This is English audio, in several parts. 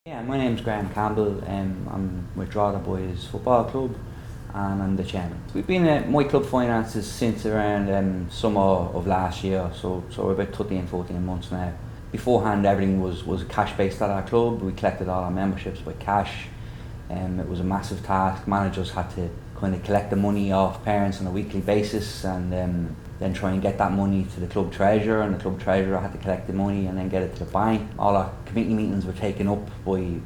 Yeah, my name's Graham Campbell. I'm with Drogheda Boys Football Club and I'm the chairman. We've been at microfinances since around summer of last year, so we're about 13, 14 months now. Beforehand everything was cash based at our club. We collected all our memberships by cash. It was a massive task. Managers had to kind of collect the money off parents on a weekly basis and then try and get that money to the club treasurer, and the club treasurer had to collect the money and then get it to the bank. All our committee meetings were taken up by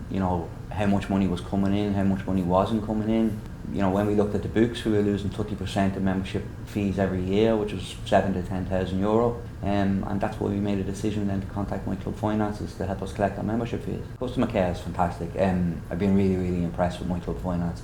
how much money was coming in, how much money wasn't coming in. When we looked at the books, we were losing 30% of membership fees every year, which was €7,000 to €10,000. And that's why we made a decision then to contact My Club Finances to help us collect our membership fees. Customer care is fantastic. I've been really impressed with My Club Finance.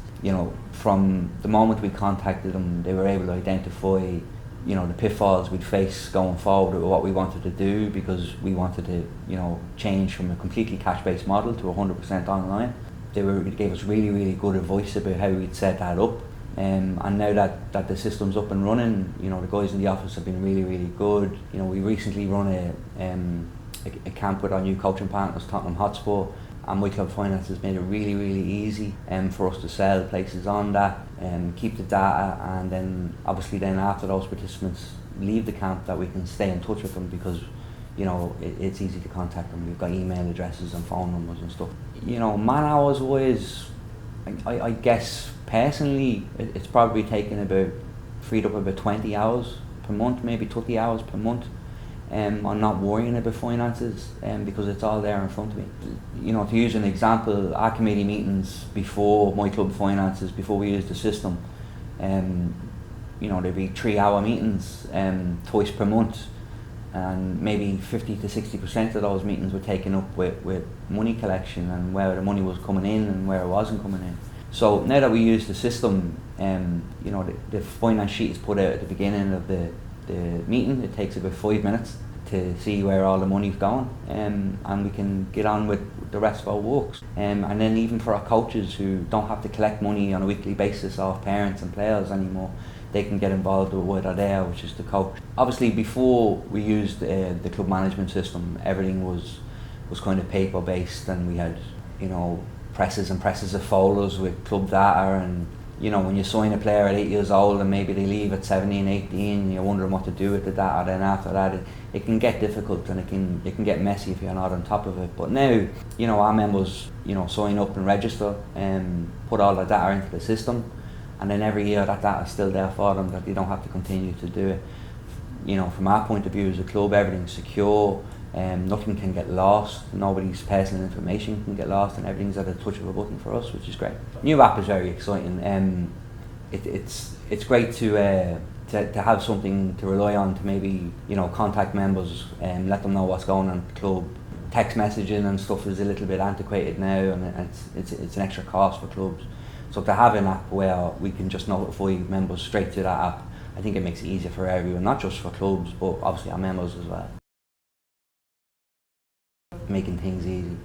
From the moment we contacted them, they were able to identify the pitfalls we'd face going forward with what we wanted to do, because we wanted to change from a completely cash-based model to 100% online. They gave us really good advice about how we'd set that up, and now that the system's up and running, the guys in the office have been really good. We recently run a camp with our new coaching partners, Tottenham Hotspur, and My Club Finance has made it really easy for us to sell places on that and keep the data, and then obviously then after those participants leave the camp, that we can stay in touch with them, because it's easy to contact them. We've got email addresses and phone numbers and stuff. Man hours wise, I guess personally it's probably freed up about 20 hours per month, maybe 30 hours per month. I'm not worrying about finances because it's all there in front of me. To use an example, our committee meetings before My Club Finances, before we used the system, there'd be 3-hour meetings twice per month, and maybe 50 to 60% of those meetings were taken up with money collection and where the money was coming in and where it wasn't coming in. So now that we use the system, the finance sheet is put out at the beginning of the meeting. It takes about 5 minutes to see where all the money's going, and we can get on with the rest of our works. And then even for our coaches who don't have to collect money on a weekly basis off parents and players anymore, they can get involved with what are there, which is the coach. Obviously before we used the club management system, everything was kind of paper based, and we had presses and presses of folders with club data, and when you sign a player at 8 years old and maybe they leave at 17, 18, you're wondering what to do with the data. Then after that it can get difficult, and it can get messy if you're not on top of it. But now our members sign up and register and put all the data into the system, and then every year that data is still there for them, that they don't have to continue to do it. From our point of view as a club, everything's secure. Nothing can get lost, nobody's personal information can get lost, and everything's at a touch of a button for us, which is great. New app is very exciting. It's great to have something to rely on to maybe contact members and let them know what's going on at the club. Text messaging and stuff is a little bit antiquated now, and it's an extra cost for clubs. So to have an app where we can just notify members straight to that app, I think it makes it easier for everyone, not just for clubs, but obviously our members as well. Making things easy.